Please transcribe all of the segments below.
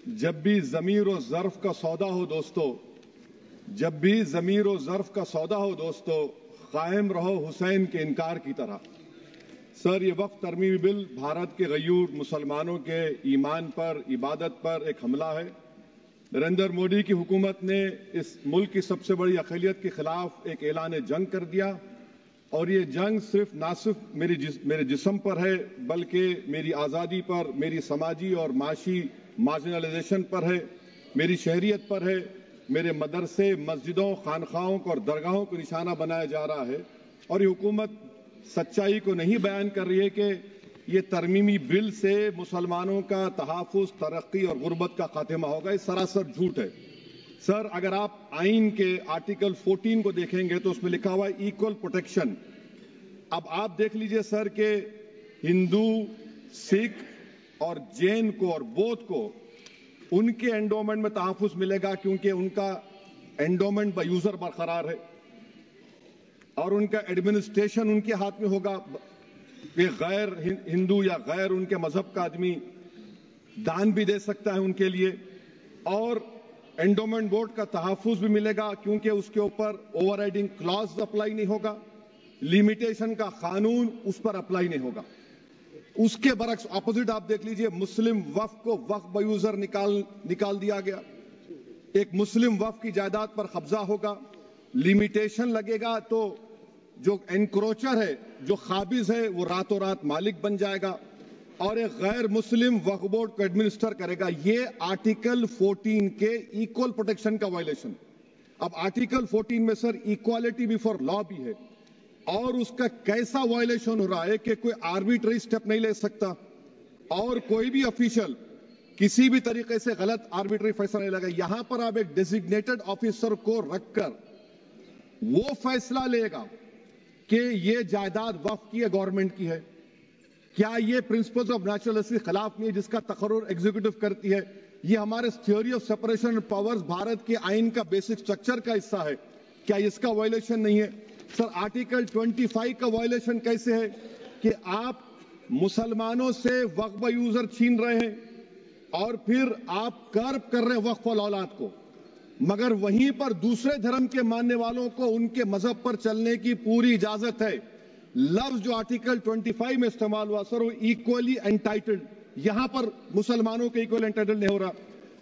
جب بھی ضمیر و ظرف کا سودا ہو دوستو، جب بھی ضمیر و ظرف کا سودا ہو دوستو، قائم رہو حسین کے انکار کی طرح۔ سر، یہ وقف ترمیمی بل بھارت کے غیور مسلمانوں کے ایمان پر، عبادت پر ایک حملہ ہے۔ نریندر مودی کی حکومت نے اس ملک کی سب سے بڑی اقلیت کے خلاف ایک اعلان جنگ کر دیا، اور یہ جنگ نہ صرف میرے جسم پر ہے بلکہ میری آزادی پر، میری سماجی اور معاشی مارجنلائزیشن پر ہے، میری شہریت پر ہے، میرے مدرسے، مسجدوں، خانقاہوں اور درگاہوں کو نشانہ بنایا جا رہا ہے۔ اور یہ حکومت سچائی کو نہیں بیان کر رہی ہے کہ یہ ترمیمی بل سے مسلمانوں کا تحفظ، ترقی اور غربت کا خاتمہ ہوگا۔ یہ سراسر جھوٹ ہے۔ سر، اگر آپ آئین کے آرٹیکل 14 کو دیکھیں گے تو اس میں لکھا ہوا ہے ایکول پروٹیکشن۔ اب آپ دیکھ لیجئے سر کہ ہندو، سکھ اور جین کو اور بودھ کو ان کے انڈومنٹ میں تحفظ ملے گا، کیونکہ ان کا انڈومنٹ بائی یوزر برقرار ہے اور ان کا ایڈمنسٹریشن ان کے ہاتھ میں ہوگا کہ غیر ہندو یا غیر ان کے مذہب کا آدمی دان بھی دے سکتا ہے ان کے لیے، اور انڈومنٹ بورڈ کا تحفظ بھی ملے گا کیونکہ اس کے اوپر اوور رائڈنگ کلاز اپلائی نہیں ہوگا، لیمیٹیشن کا قانون اس پر اپلائی نہیں ہوگا۔ اس کے برعکس اپوزٹ آپ دیکھ لیجئے، مسلم وقف کو وقف بائی یوزر نکال دیا گیا۔ ایک مسلم وقف کی جائیداد پر قبضہ ہوگا، لیمیٹیشن لگے گا تو جو انکروچر ہے، جو قابض ہے، وہ راتوں رات مالک بن جائے گا اور ایک غیر مسلم وقف بورڈ کو ایڈمنسٹر کرے گا۔ یہ آرٹیکل 14 کے ایکول پروٹیکشن کا وائلیشن۔ اب آرٹیکل 14 میں سر ایکوالٹی بیفور لا بھی ہے، اور اس کا کیسا وائلیشن ہو رہا ہے کہ کوئی آربیٹری سٹیپ نہیں لے سکتا اور کوئی بھی افیشل کسی بھی طریقے سے غلط آربیٹری فیصلہ نہیں لگا۔ یہاں پر آپ ایک ڈیزگنیٹڈ آفیسر کو رکھ کر وہ فیصلہ لے گا کہ یہ جائیداد وقف کی ہے، گورنمنٹ کی ہے۔ کیا یہ پرنسپلز آف نیچرل کے خلاف نہیں ہے جس کا تقرر ایگزیکٹو کرتی ہے؟ یہ ہمارے theory of separation of powers Bharat کے آئین کا بیسک سٹرکچر کا حصہ ہے، کیا اس کا وائلیشن نہیں ہے؟ سر، آرٹیکل 25 کا وائلیشن کیسے ہے کہ آپ مسلمانوں سے وقف بائی یوزر چھین رہے ہیں اور پھر آپ کرب کر رہے ہیں وقف الاولاد کو، مگر وہیں پر دوسرے دھرم کے ماننے والوں کو ان کے مذہب پر چلنے کی پوری اجازت ہے۔ لفظ جو آرٹیکل 25 میں استعمال ہوا سر، وہ ایکولی انٹائٹلڈ، یہاں پر مسلمانوں کے ایکولی انٹائٹلڈ نہیں ہو رہا۔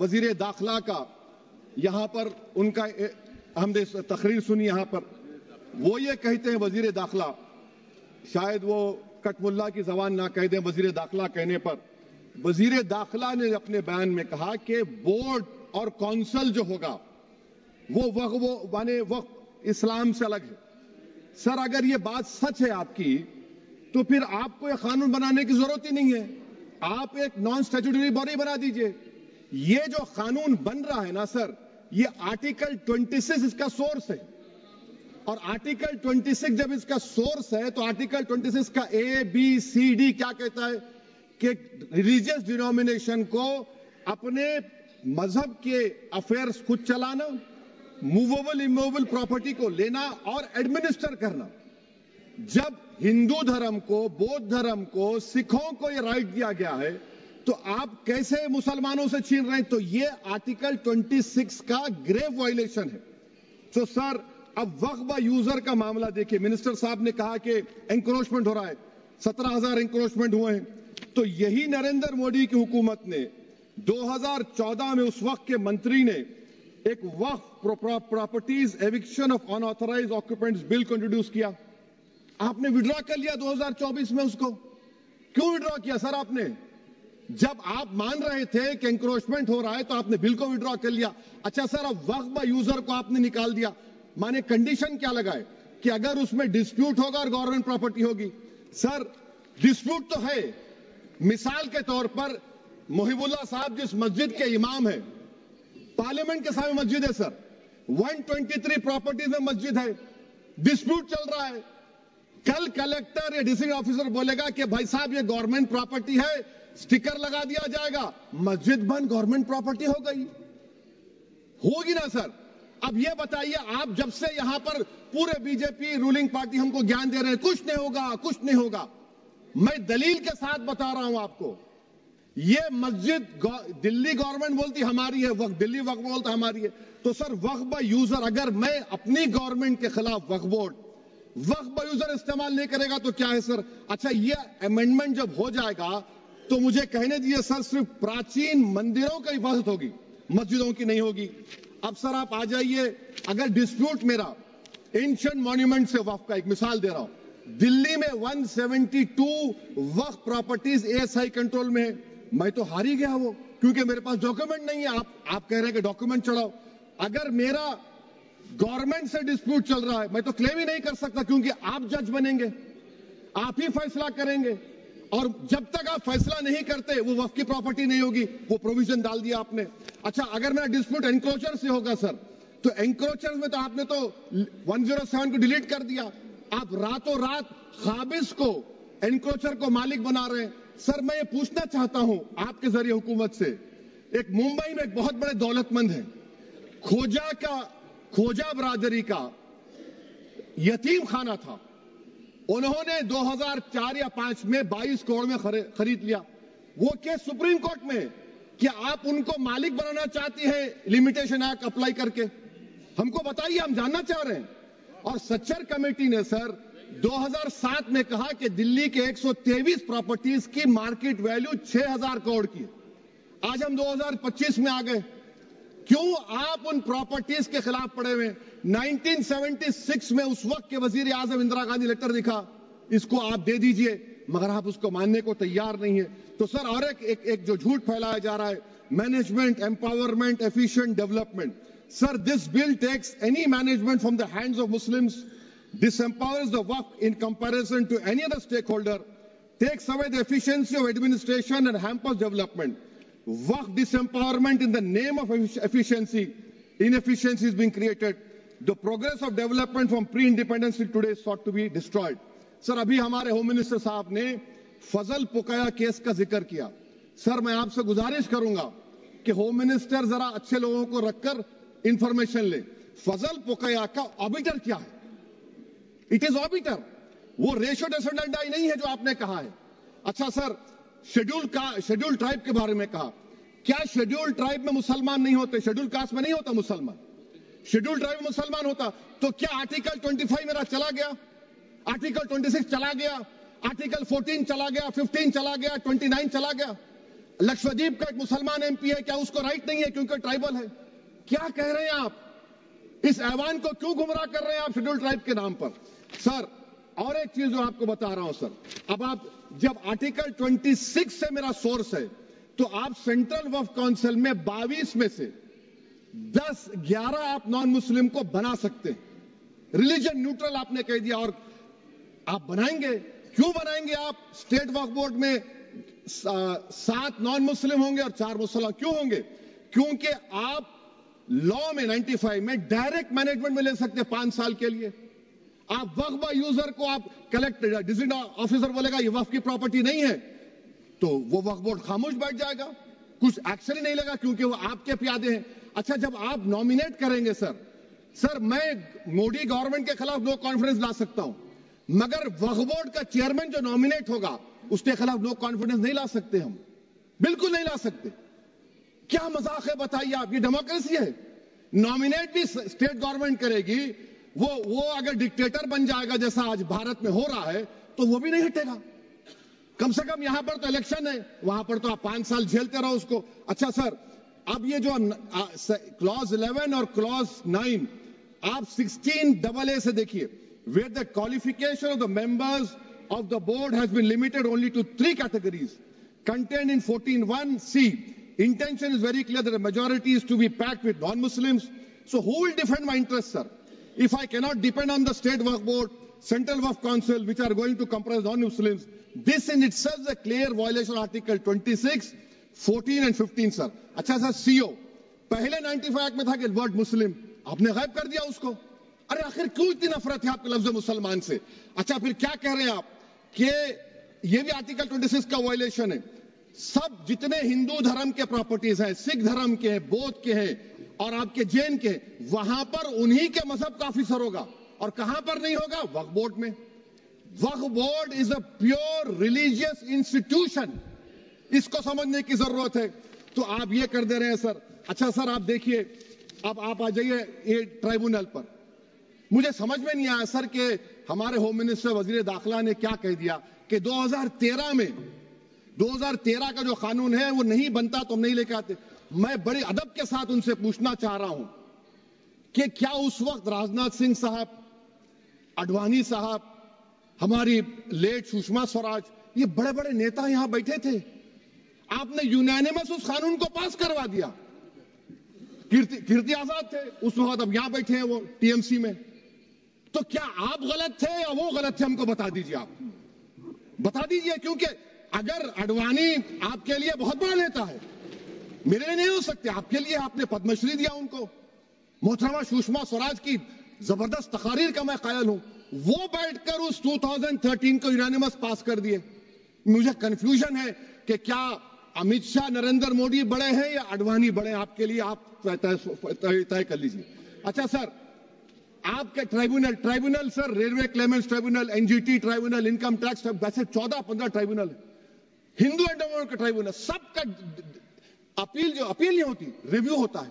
وزیر داخلہ کا یہاں پر ان کا ہم نے تقریر سنی، یہاں پر وہ یہ کہتے ہیں وزیر داخلہ، شاید وہ کٹ ملا کی زبان نہ کہہ دیں وزیر داخلہ کہنے پر، وزیر داخلہ نے اپنے بیان میں کہا کہ بورڈ اور کونسل جو ہوگا وہ وقف اسلام سے الگ ہے۔ سر، اگر یہ بات سچ ہے آپ کی تو پھر آپ کو یہ قانون بنانے کی ضرورت ہی نہیں ہے، آپ ایک نان اسٹیچوٹری باڈی بنا دیجئے۔ یہ جو قانون بن رہا ہے نا سر، یہ آرٹیکل 26 اس کا سورس ہے، اور آرٹیکل 26 جب اس کا سورس ہے تو آرٹیکل 26 کا ABCD کیا کہتا ہے کہ ریلیجیس ڈینومینیشن کو اپنے مذہب کے افیئرز خود چلانا، موویبل اموویبل پراپرٹی کو لینا اور ایڈمنسٹر کرنا۔ جب ہندو دھرم کو، بودھ دھرم کو، سکھوں کو یہ رائٹ دیا گیا ہے تو آپ کیسے مسلمانوں سے چھین رہے ہیں؟ تو یہ آرٹیکل 26 کا گریو وائلیشن ہے۔ تو سر، اب وقف بائی یوزر کا معاملہ دیکھیں، منسٹر صاحب نے کہا کہ انکروچمنٹ ہو رہا ہے، 17,000 انکروچمنٹ ہوئے ہیں، تو یہی نریندر مودی کی حکومت نے 2014 میں اس وقت کے منتری نے ایک وقف properties eviction of unauthorised occupants bill کو انٹروڈیوس کیا۔ آپ نے وڈرا کر لیا 2024 میں اس کو۔ کیوں وڈرا کیا سر آپ نے؟ جب آپ مان رہے تھے کہ انکروچمنٹ ہو رہا ہے تو آپ نے بل کو وڈرا کر لیا۔ اچھا سر، اب وقف بائی یوزر کو آپ نے نکال دیا، مانے کنڈیشن کیا لگائے کہ اگر اس میں ڈسپیوٹ ہوگا اور گورنمنٹ پراپرٹی ہوگی۔ سر، ڈسپیوٹ تو ہے، مثال کے طور پر محب اللہ صاحب جس مسجد کے امام ہیں، پارلیمنٹ کے سامنے مسجد ہے سر، 123 پراپرٹیز میں مسجد ہے، ڈسپیوٹ چل رہا ہے۔ کل کلیکٹر یا ڈسٹرکٹ آفیسر بولے گا کہ بھائی صاحب یہ گورنمنٹ پراپرٹی ہے، سٹیکر لگا دیا جائے گا، مسجد بند، گورنمنٹ پراپرٹی ہو گئی، ہوگی نا سر؟ اب یہ بتائیے، آپ جب سے یہاں پر پورے بی جے پی رولنگ پارٹی ہم کو گیان دے رہے ہیں کچھ نہیں ہوگا، کچھ نہیں ہوگا، میں دلیل کے ساتھ بتا رہا ہوں آپ کو یہ مسجد دلی گورنمنٹ بولتی ہماری ہے، وقف دلی وقف بولتا ہماری ہے، تو سر وقف بائی یوزر اگر میں اپنی گورنمنٹ کے خلاف وقف بورڈ وقف بائی یوزر استعمال نہیں کرے گا تو کیا ہے سر؟ اچھا یہ امینڈمنٹ جب ہو جائے گا تو مجھے کہنے دیجیے سر صرف پراچین مندروں کا حفاظت ہوگی، مسجدوں کی نہیں ہوگی۔ اب سر آپ آ جائیے، اگر ڈسپیوٹ میرا اینشنٹ مانیومنٹ سے وقف کا ایک مثال دے رہا ہوں، دلی میں 172 وقف پراپرٹیز ASI کنٹرول میں ہے، میں تو ہار ہی گیا وہ، کیونکہ میرے پاس ڈاکومنٹ نہیں ہے۔ آپ کہہ رہے ہیں کہ ڈاکومنٹ چڑھاؤ، اگر میرا گورنمنٹ سے ڈسپیوٹ چل رہا ہے میں تو کلیم ہی نہیں کر سکتا، کیونکہ آپ جج بنیں گے، آپ ہی فیصلہ کریں گے، اور جب تک آپ فیصلہ نہیں کرتے وہ وقف کی پراپرٹی نہیں ہوگی، وہ پروویژن ڈال دیا آپ نے۔ اچھا اگر میرا ڈسپیوٹ انکروچر سے ہوگا سر، تو انکروچر میں تو آپ نے تو 107 کو ڈیلیٹ کر دیا، آپ راتوں رات قابض کو انکروچر کو مالک بنا رہے ہیں۔ سر میں یہ پوچھنا چاہتا ہوں آپ کے ذریعے حکومت سے، ایک ممبئی میں ایک بہت بڑے دولت مند ہیں، کھوجا برادری کا یتیم خانہ تھا، انہوں نے 2004 یا 2005 میں 22 کروڑ میں خرید لیا، وہ کیس سپریم کورٹ میں کہ آپ ان کو مالک بنانا چاہتی ہیں لمیٹیشن ایکٹ اپلائی کر کے، ہم کو بتائیے، ہم جاننا چاہ رہے ہیں۔ اور سچر کمیٹی نے سر 2007 میں کہا کہ دلی کے 123 پراپرٹیز کی مارکیٹ ویلیو 6000 کروڑ کی، آج ہم 2025 میں آ گئے، کیوں آپ ان پراپرٹیز کے خلاف پڑے ہوئے؟ 1976 میں اس وقت کے وزیر اعظم اندرا گاندھی لیٹر لکھا، اس کو آپ دے دیجئے، مگر آپ اس کو ماننے کو تیار نہیں ہے۔ تو سر اور ایک جو جھوٹ پھیلایا جا رہا ہے، management empowerment efficient development, sir this bill takes any management from the hands of Muslims, disempowers the waqf in comparison to any other stakeholder, takes away the efficiency of administration and hampers development. Waqf disempowerment in the name of efficiency, inefficiency is being created. The progress of development from pre-independence till today is sought to be destroyed. Sir, ابھی ہمارے home minister صاحب نے فضل پوکایا case کا ذکر کیا۔ سر میں آپ سے گزارش کروں گا کہ ہوم منسٹر ذرا اچھے لوگوں کو رکھ کر انفارمیشن لے، فضل پوکایا کا آبیٹر کیا ہے؟ اٹ از آبیٹر، وہ ریشو ڈیسنڈنٹ نہیں ہے جو آپ نے کہا ہے۔ اچھا سر، شیڈول ٹرائب کے بارے میں کہا، کیا شیڈول ٹرائب میں مسلمان نہیں ہوتے؟ شیڈول کاسٹ میں نہیں ہوتا مسلمان، شیڈول ٹرائب میں مسلمان ہوتا، تو کیا آرٹیکل 25 میرا چلا گیا، آرٹیکل 26 چلا گیا، آرٹیکل 14 چلا گیا، 15 چلا گیا، 29 چلا گیا؟ لکشدیپ کا ایک مسلمان MP ہے، کیا اس کو رائٹ نہیں ہے کیونکہ ٹرائبل ہے؟ کیا کہہ رہے ہیں آپ؟ اس ایوان کو کیوں گمراہ کر رہے ہیں آپ شیڈول ٹرائب کے نام پر؟ سر اور ایک چیز جو آپ کو بتا رہا ہوں سر، اب آپ جب آرٹیکل 26 سے میرا سورس ہے تو آپ سینٹرل وقف کونسل میں 22 میں سے 11 آپ نان مسلم کو بنا سکتے ہیں، ریلیجن نیوٹرل آپ نے کہہ دیا، اور آپ بنائیں گے، کیوں بنائیں گے آپ؟ اسٹیٹ وقف بورڈ میں 7 نان مسلم ہوں گے اور 4 مسلمان، کیوں ہوں گے؟ کیونکہ آپ لا میں 95 میں ڈائریکٹ مینجمنٹ میں لے سکتے 5 سال کے لیے۔ آپ وقف بائی یوزر کو آپ کلیکٹر ڈیزنٹ آفیسر بولے گا یہ وقف کی پراپرٹی نہیں ہے تو وہ وقف بورڈ خاموش بیٹھ جائے گا، کچھ ایکشن ہی نہیں لگا، کیونکہ وہ آپ کے پیادے ہیں۔ اچھا جب آپ نامینیٹ کریں گے سر میں مودی گورنمنٹ کے خلاف نو کانفیڈنس لا سکتا ہوں، مگر وقف بورڈ کا چیئرمین جو نامینیٹ ہوگا اس کے خلاف نو کانفیڈنس نہیں لا سکتے، ہم بالکل نہیں لا سکتے۔ کیا مذاق ہے بتائیے آپ؟ یہ ڈیموکریسی ہے؟ نامینیٹ بھی اسٹیٹ گورنمنٹ کرے گی، وہ اگر ڈکٹیٹر بن جائے گا جیسا آج بھارت میں ہو رہا ہے تو وہ بھی نہیں ہٹے گا۔ کم سے کم یہاں پر تو الیکشن ہے، وہاں پر تو آپ 5 سال جھیلتے رہو اس کو۔ اچھا سر، اب یہ جو کلوز 11 اور کلوز 9 آپ 16AA سے دیکھیے، where the qualification of the members of the board has been limited only to 3 categories contained in 14(1)(c). Intention is very clear that the majority is to be packed with non-Muslims. So who will defend my interests, sir? If I cannot depend on the state waqf board, central waqf council, which are going to comprise non-Muslims, this in itself is a clear violation of Article 26, 14 and 15, sir. اچھا سر، CO پہلے 95 act میں تھا کہ word مسلم، آپ نے غائب کر دیا اس کو۔ ارے آخر کیوں اتنی نفرت ہے آپ کے لفظ مسلمان سے؟ اچھا پھر کیا کہہ رہے ہیں آپ کہ یہ بھی آرٹیکل 26 کا وائلیشن ہے؟ سب جتنے ہندو دھرم کے پراپرٹیز ہیں، سکھ دھرم کے ہیں، بودھ کے ہیں اور آپ کے جین کے، وہاں پر انہی کے مذہب کا آفیسر ہوگا، اور کہاں پر نہیں ہوگا؟ وقف بورڈ میں۔ وقف board is a pure religious institution, اس کو سمجھنے کی ضرورت ہے. تو آپ یہ کر دے رہے ہیں سر. اچھا سر آپ دیکھیے, اب آپ آ جائیے یہ ٹرائبونل پر. مجھے سمجھ میں نہیں آیا سر کہ ہمارے ہوم منسٹر وزیر داخلہ نے کیا کہہ دیا کہ 2013 کا جو قانون ہے وہ نہیں بنتا تو ہم نہیں لے کے آتے. میں بڑے ادب کے ساتھ ان سے پوچھنا چاہ رہا ہوں کہ کیا اس وقت راجناتھ سنگھ صاحب, اڈوانی صاحب, ہماری لیٹ سشما سوراج, یہ بڑے بڑے نیتا یہاں بیٹھے تھے؟ آپ نے یونانیمس اس قانون کو پاس کروا دیا. کیرتی آزاد تھے اس وقت, اب یہاں بیٹھے ہیں وہ ٹی ایم سی میں. تو کیا آپ غلط تھے یا وہ غلط تھے؟ ہم کو بتا دیجیے, آپ بتا دیجیے. کیونکہ اگر اڈوانی آپ کے لیے بہت بڑا نیتا ہے, میرے لیے نہیں ہو سکتے, آپ کے لیے آپ نے پدم شری دیا ان کو. محترمہ سشما سوراج کی زبردست تقاریر کا میں قائل ہوں. وہ بیٹھ کر اس 2013 کو یونانیمس پاس کر دیے. مجھے کنفیوژن ہے کہ کیا امت شاہ نریندر مودی بڑے ہیں یا اڈوانی بڑے ہیں؟ آپ کے لیے آپ طے کر لیجیے. اچھا سر, آپ کے tribunal sir, railway claimants tribunal, N G T tribunal, income tax, ویسے 14-15 ٹرائبونل ہے. ہندو اینڈ کا ٹرائبونل, سب کا اپیل نہیں ہوتی, ریویو ہوتا ہے.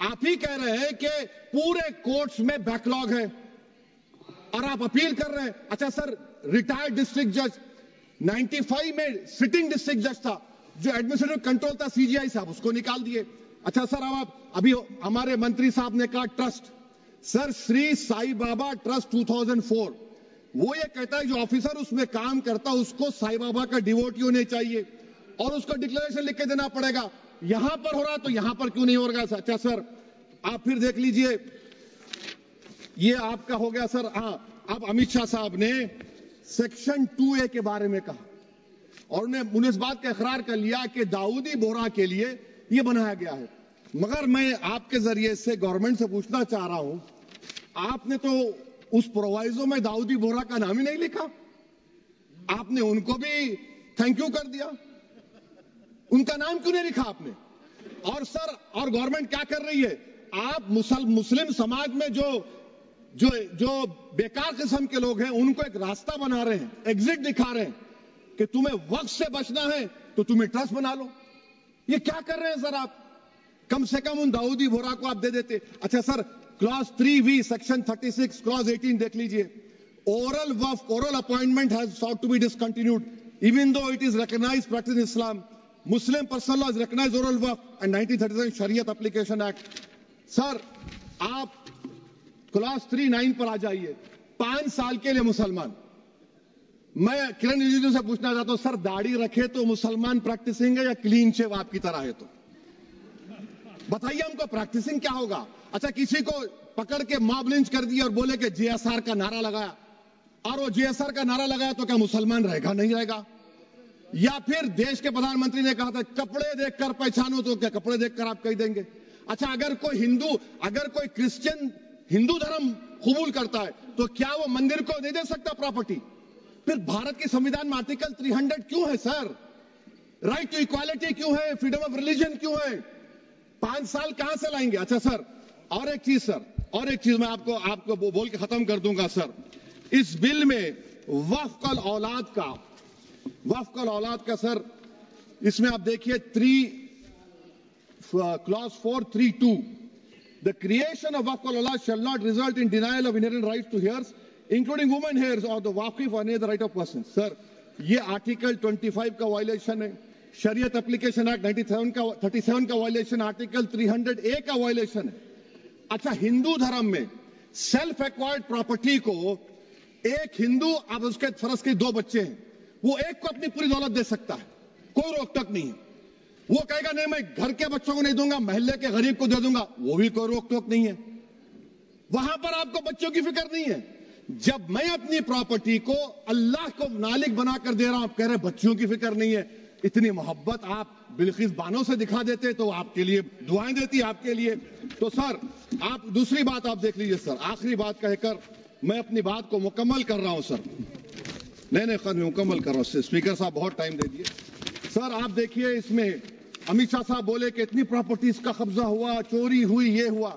آپ ہی کہہ رہے ہیں کہ پورے کورٹس میں بیک لاگ ہے اور آپ اپیل کر رہے ہیں. اچھا سر, ریٹائرڈ ڈسٹرکٹ جج 95 میں سٹنگ ڈسٹرکٹ جج تھا, جو ایڈمنسٹریٹو کنٹرول تھا سی جی آئی صاحب, اس کو نکال دیے. اچھا سر, ابھی ہمارے منتری صاحب نے کہا ٹرسٹ, سر شری سائی بابا ٹرسٹ 2004, وہ یہ کہتا ہے جو آفیسر اس میں کام کرتا اس کو سائی بابا کا ڈیووٹی ہونے چاہیے اور اس کو ڈکلیریشن لکھ کے دینا پڑے گا. یہاں پر ہو رہا تو یہاں پر کیوں نہیں ہو رہا؟ اچھا سر, آپ پھر دیکھ لیجئے, یہ آپ کا ہو گیا سر. ہاں, اب امت شاہ صاحب نے سیکشن 2A کے بارے میں کہا اور انہوں نے اس بات کا اقرار کر لیا کہ داؤدی بورا کے لیے یہ بنایا گیا ہے. مگر میں آپ کے ذریعے سے گورنمنٹ سے پوچھنا چاہ رہا ہوں, آپ نے تو اس پرووائزو میں داؤدی بورا کا نام ہی نہیں لکھا. آپ نے ان کو بھی تھینک یو کر دیا, ان کا نام کیوں نہیں لکھا آپ نے؟ اور سر, اور گورنمنٹ کیا کر رہی ہے؟ آپ مسلم سماج میں جو بیکار قسم کے لوگ ہیں ان کو ایک راستہ بنا رہے ہیں, ایگزٹ دکھا رہے ہیں کہ تمہیں وقت سے بچنا ہے تو تمہیں ٹرسٹ بنا لو. یہ کیا کر رہے ہیں سر آپ؟ کم سے کم ان داؤدی بورا کو آپ دے دیتے. اچھا سر, کلاس 3V سیکشن 36 کلاس 18 دیکھ لیجئے. Oral وقف, oral appointment has sought to be discontinued even though it is recognized practice in Islam. Muslim personal law has recognized oral waqf and 1937 Shariat Application Act. سر آپ class 3-9 پر آ جائیے. 5 سال کے لیے مسلمان, میں کرن رجیجو سے پوچھنا چاہتا ہوں سر, داڑھی رکھے تو مسلمان پریکٹسنگ ہے یا کلین شیو آپ کی طرح ہے؟ تو بتائیے ہم کو پریکٹسنگ کیا ہوگا؟ اچھا, کسی کو پکڑ کے ماب لنچ کر دیا اور بولے کہ جے ایس آر کا نعرہ لگایا, اور وہ جے ایس آر کا نعرہ لگایا تو کیا مسلمان رہے گا؟ نہیں رہے گا. یا پھر دیش کے پردھان منتری نے کہا تھا کپڑے دیکھ کر پہچانو, تو کیا کپڑے دیکھ کر آپ کہہ دیں گے؟ اچھا, اگر کوئی کرسچن ہندو دھرم قبول کرتا ہے تو کیا وہ مندر کو نہیں دے سکتا پراپرٹی؟ پھر بھارت کی سمویدھان میں آرٹیکل 300 کیوں ہے سر؟ رائٹ ٹو ایکوالٹی کیوں ہے؟ فریڈم آف ریلیجن کیوں ہے؟ 5 سال کہاں سے لائیں گے؟ اچھا سر, اور ایک چیز سر, اور ایک چیز میں آپ کو بول کے ختم کر دوں گا سر. اس بل میں وقف الاولاد کا سر, اس میں آپ دیکھیے clause 432, the creation of waqf al-aulad shall not result in denial of inherent rights to heirs, including women heirs or the waqif or any other right of person. سر, یہ آرٹیکل 25 کا وائلیشن ہے, شریعت اپلیکیشن ایکٹ 37 کا violation, article 300A کا violation ہے. اچھا, ہندو دھرم میں سیلف ایکوائرڈ پراپرٹی کو ایک ہندو, اب اس کے فرض کے 2 بچے ہیں, وہ ایک کو اپنی پوری دولت دے سکتا ہے, کوئی روک ٹوک نہیں ہے. وہ کہے گا نہیں میں گھر کے بچوں کو نہیں دوں گا, محلے کے غریب کو دے دوں گا, وہ بھی کوئی روک ٹوک نہیں ہے. وہاں پر آپ کو بچوں کی فکر نہیں ہے. جب میں اپنی پراپرٹی کو اللہ کو مالک بنا کر دے رہا ہوں, آپ کہہ رہے بچوں کی فکر نہیں ہے. اتنی محبت آپ بلقیس بانو سے دکھا دیتے تو آپ کے لیے دعائیں دیتی آپ کے لیے. تو سر, آپ دوسری بات آپ دیکھ لیجئے سر, آخری بات کہہ کر میں اپنی بات کو مکمل کر رہا ہوں سر. نہیں خود مکمل کر رہا ہوں. اسپیکر صاحب بہت ٹائم دے دیے. سر آپ دیکھیے, اس میں امت شاہ صاحب بولے کہ اتنی پراپرٹیز کا قبضہ ہوا, چوری ہوئی, یہ ہوا.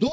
2